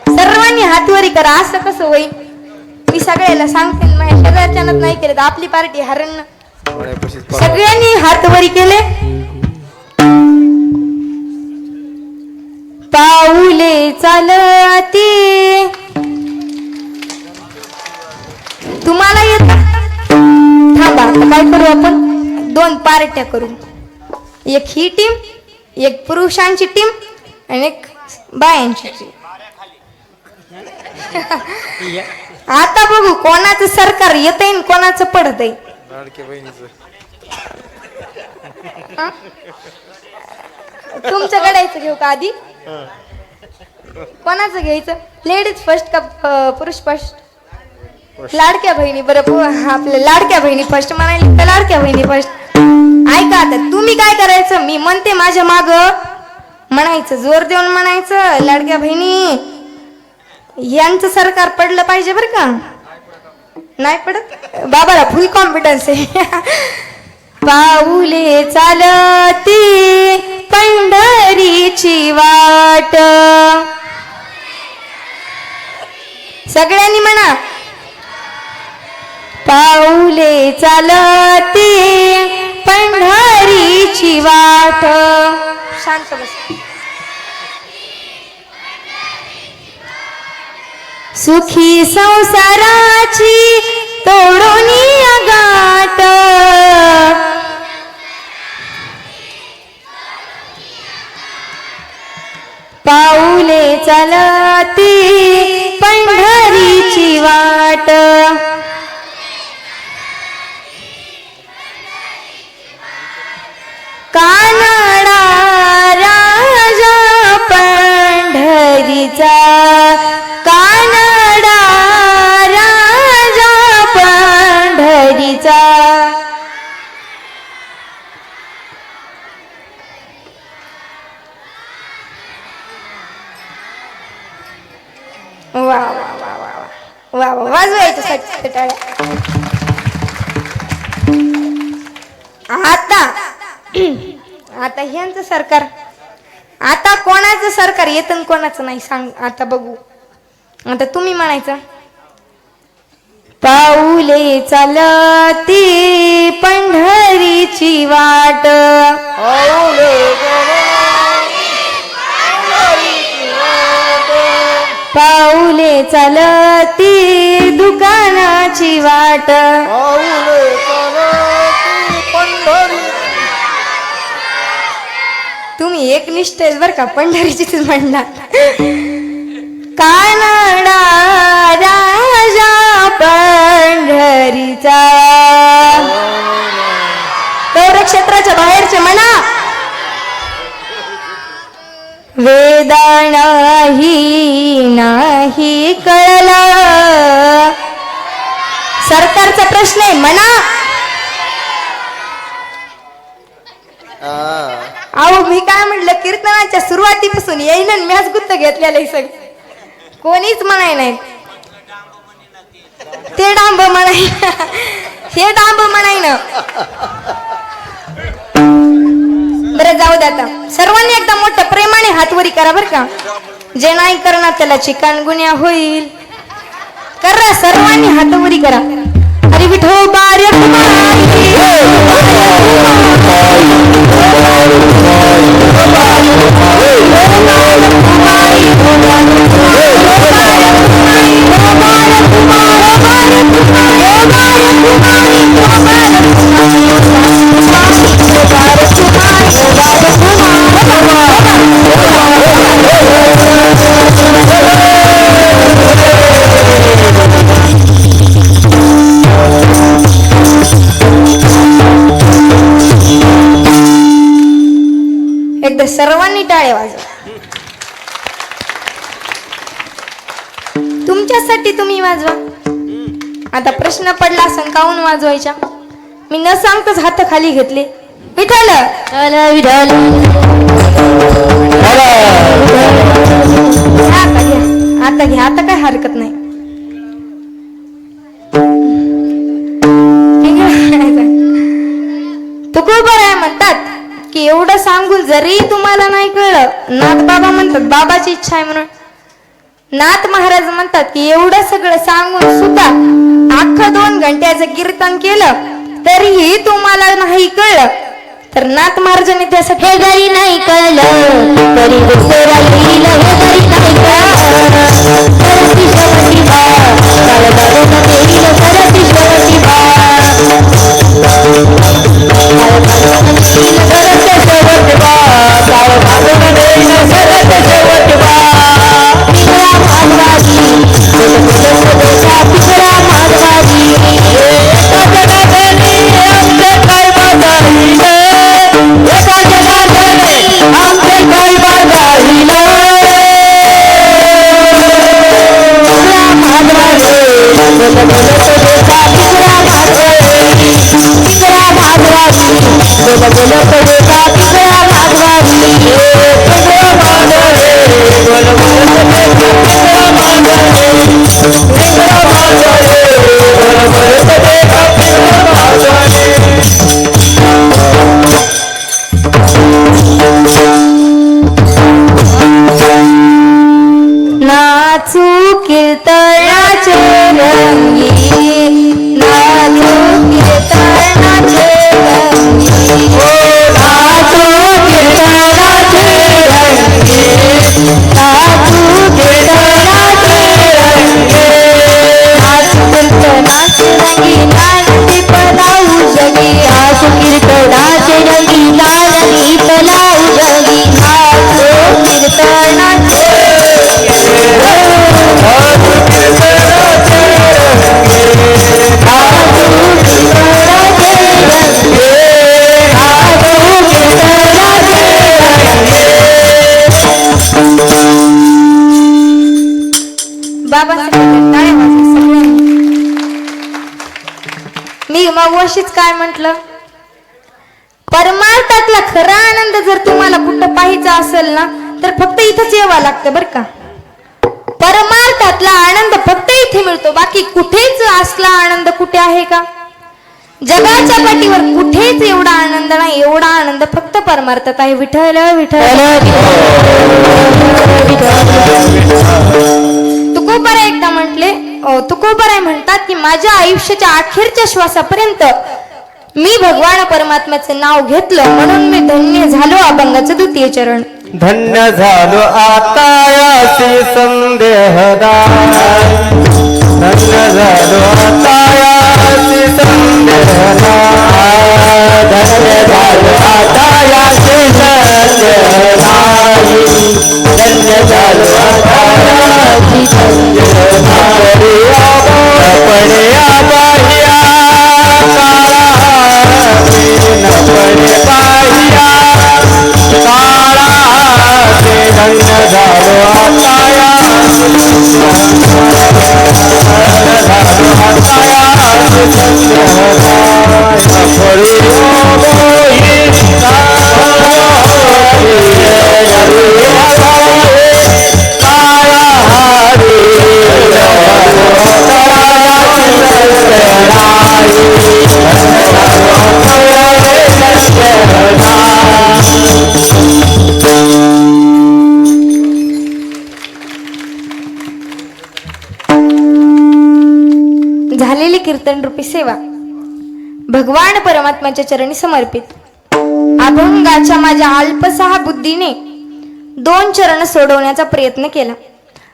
सर्वांनी हातवरी करा. असं कसं होईल? मी सगळ्याला सांगते, माझ्या सगळ्याच्यानंच नाही केलं तर आपली पार्टी हरण. सगळ्यांनी हातवरी केले. पाऊले चालती. तुम्हाला येत? थांबा, काय करू आपण? 2 पार्ट्या करू. एक ही टीम, एक पुरुषांची टीम आणि एक बायांची टीम. आता बघू कोणाचं सरकार येतंय आणि कोणाचं पडतंय. तुमचं घडायचं घेऊ का आधी? कोणाचं घ्यायचं? लेडीज फर्स्ट का पुरुष फर्स्ट? लाडक्या बहिणी. बरं, आपल्या लाडक्या बहिणी फर्स्ट म्हणायला तर लाडक्या बहिणी फर्स्ट. ऐका आता, तुम्ही काय करायचं, मी म्हणते माझ्या माग म्हणायचं, जोर देऊन म्हणायचं, लाडक्या बहिणी यांचं सरकार पडलं पाहिजे बरं का. नाही पडत? बाबाला फुल कॉन्फिडन्स आहे. पाऊले चालती पंढरीची वाट. सगळ्यांनी म्हणा, पाऊले चालती पंढरीची वाट. शांत बस. सुखी संसाराची तोडोनी गाठ. पाऊले चालती पंढरीची वाट. कानडा राजा पंढरीचा. कानडा राजा पंढरीचा. वा वा वा वा वा वा, वाजवायचं साठी टाळ्या. आता ह्यांचं सरकार, आता कोणाचं सरकार येतं आणि कोणाचं नाही सांग. आता बघू. आता तुम्ही म्हणायचं, पाऊले चालती पंढरीची वाट. पाऊले चालती दुकानाची वाट. तुम्ही एक निष्ठ बर का, पंढरीचीच म्हणणार. कानडा राजा पंढरीचा. क्षेत्राच्या बाहेरचे म्हणा. वेदानाही नाही कळलं. सरकारचा प्रश्न आहे म्हणा. अहो मी काय म्हटलं, कीर्तनाच्या सुरुवातीपासून येईन आणि मॅच गुत्त घेतलेलं सगळं. कोणीच म्हणाय नाही. ते डांब म्हणाय, हे डांब म्हणाय ना. बरं जाऊ द्या. आता सर्वांनी एकदा मोठ्या प्रेमाने हातवरी करा बर का. जे नाही करणार त्याला चिकनगुन्या होईल. करा, सर्वांनी हातवरी करा. हरी विठोबा रे एकदा सर्वांनी टाळ्या वाजवा. तुमच्यासाठी तुम्ही वाजवा. आता प्रश्न पडला असं काऊन वाजवायच्या. मी न सांगताच हात खाली घेतले. विठ्ठल विठ्ठल. आता घ्या, आता काय हरकत नाही. तुकोबर आहे म्हणतात की एवढं सांगून जरी तुम्हाला नाही कळलं, नाथ बाबा म्हणतात बाबाची इच्छा आहे म्हणून, नाथ महाराज म्हणतात की एवढं सगळं सांगून सुद्धा अख्खं 2 घंट्याचं कीर्तन केलं तरीही तुम्हाला नाही कळलं, तर नाथ महाराजांनी त्यासाठी हे जरी नाही कळलं तरी दुसऱ्या लिहिलं, हे जरी नाही कळलं सरती शेवटी बा काळबाळून देईल, सरती शेवटी बा काळबाळून देईल, सरती शेवटी बा काळबाळून देईल, सरती शेवटी बा पिंगळा मागवाजी देशा पिंगळा मागवाजी एका जगाने आमचे काय बाजारीले, एका जगाने आमचे काय बाजारीले पिंगळा मागवाजी देशा पिंगळा मागवाजी पिंगळा मागवाजी देशा पिंगळा मागवाजी पिंगळा मागवाजी नाचू कीर्तनाचे रंगी, नाचू कीर्तनाचे रंगी, नाचू कीर्तनाचे रंगी, नाचू कीर्तनाचे रंगी, नाचू कीर्तनाचे रंगी, नाचदीप लावू जगी, नाचू कीर्तनाचे रंगी, नाचदीप लावू जगी, नाचू कीर्तनाचे बाबा टाळ्या वाजवा सगळ्यांनी. मी मग अशीच काय म्हंटल, परमार्थातला खरा आनंद जर तुम्हाला कुठं पाहायचा असेल ना तर फक्त इथंच यावं लागतं बरं का. परमार्थातला आनंद फक्त इथे मिळतो, बाकी कुठेच असला आनंद कुठे आहे का? जगाच्या पाठीवर कुठेच एवढा आनंद नाही, एवढा आनंद फक्त परमार्थात आहे. विठ्ठल विठ्ठल. तुकोबाराय एकदा म्हटले, तुकोबाराय म्हणतात की माझ्या आयुष्याच्या अखेरच्या श्वासापर्यंत मी भगवान परमात्म्याचे नाव घेतलं म्हणून मी धन्य झालो. अभंगाचं 2 चरण. धन्य झालो आता यासी संदेहदाय, धन्य झालो आता यासी संदेहदाय, धन्य झालो आता यासी संदेहदाय, धन्य झालो आता यासी संदेहदाय. पडे आबाहिया काळा न पडे पाहिया काळा, धन्य झालो आता झालेली कीर्तन रूपी सेवा भगवान परमात्म्याच्या चरणी समर्पित. अभंगाच्या माझ्या अल्पसहा बुद्धीने 2 चरण सोडवण्याचा प्रयत्न केला.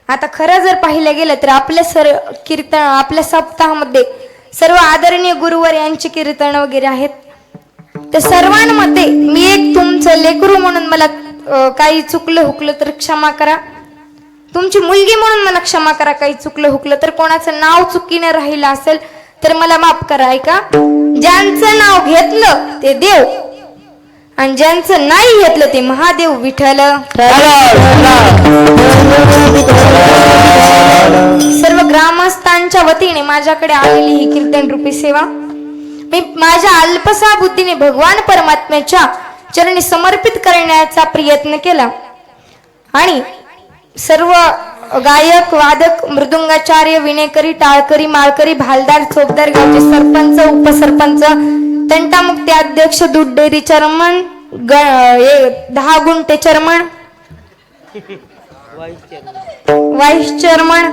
आता खरं जर पाहिलं गेलं तर आपल्या कीर्तन आपल्या सप्ताहामध्ये सर्व आदरणीय गुरुवर यांचे कीर्तन वगैरे आहेत. तर सर्वांमध्ये मी एक तुमचं लेकरू म्हणून मला काही चुकलं हुकलं तर क्षमा करा. तुमची मुलगी म्हणून मला क्षमा करा. काही चुकलं हुकलं तर कोणाचं नाव चुकीने राहिलं असेल तर मला माफ करा. ऐका, ज्यांचं नाव घेतलं ते देव आणि ज्यांचं नाही घेतलं ते महादेव विठ्ठल. सर्व ग्रामस्थांच्या वतीने माझ्याकडे आलेली ही कीर्तन रूपी सेवा मी माझ्या अल्पसा बुद्धीने भगवान परमात्म्याच्या चरणी समर्पित करण्याचा प्रयत्न केला. आणि सर्व गायक, वादक, मृदुंगाचार्य, विणेकरी, टाळकरी, माळकरी, भालदार, चोपदार, गावचे सरपंच, उपसरपंच, तंटामुक्ती अध्यक्ष, दूध डेअरी चेअरमन, 10 गुंठे चेअरमन, वाईस चेअरमन,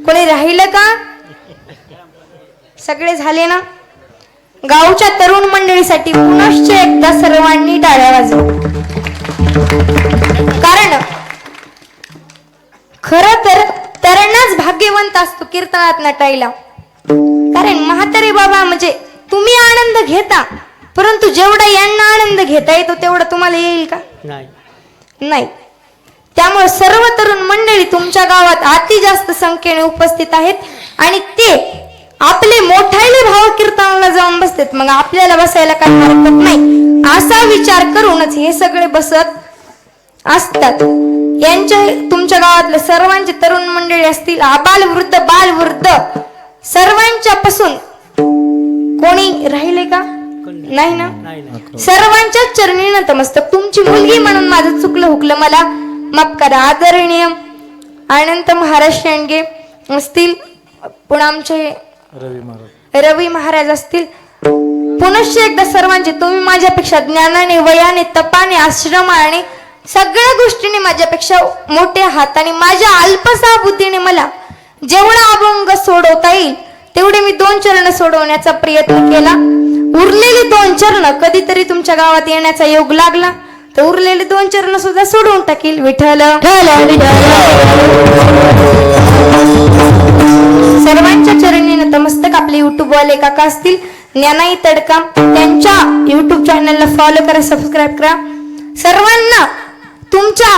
कोणी राहिलं का? सगळे झाले ना? गावच्या तरुण मंडळीसाठी पुनश्च एकदा सर्वांनी टाळ्या वाजवा. कारण खर तर तरुणच भाग्यवंत असतो कीर्तनात नटायला. कारण म्हातारे बाबा म्हणजे तुम्ही आनंद घेता, परंतु जेवढा यांना आनंद घेता येतो तेवढा तुम्हाला येईल का? नाही. त्यामुळे सर्व तरुण मंडळी तुमच्या गावात अति जास्त संख्येने उपस्थित आहेत आणि ते आपले मोठाले भाव कीर्तनाला जाऊन बसतात. मग आपल्याला बसायला काही हरकत नाही असा विचार करूनच हे सगळे बसत असतात. यांच्या तुमच्या गावातले सर्वांचे तरुण मंडळी असतील, आबाल वृद्ध बाल वृद्ध सर्वांच्या पासून कोणी राहिले का? नाही ना? सर्वांच्या चरणी नतमस्तक. तुमची मुलगी म्हणून माझं चुकलं हुकलं मला माफ करा. आदरणीय अनंत महाराज शेंडगे असतील, पुन्हा आमचे रवी महाराज असतील, पुनश्च एकदा सर्वांचे तुम्ही माझ्यापेक्षा ज्ञानाने वयाने तपाने आश्रमाने सगळ्या गोष्टीने माझ्यापेक्षा मोठे आहात आणि माझ्या अल्पसा बुद्धीने मला जेवढा अभंग सोडवता येईल तेवढे मी 2 चरण सोडवण्याचा प्रयत्न केला. उरलेले 2 चरण कधीतरी तुमच्या गावात येण्याचा योग लागला तर उरलेले 2 चरण सुद्धा सोडवून टाकील. विठ्ठल सर्वांच्या चरणी नतमस्तक. आपले युट्यूब वाले काका असतील ज्ञानाई तडका, त्यांच्या युट्यूब चॅनलला फॉलो करा, सबस्क्राईब करा. सर्वांना तुमच्या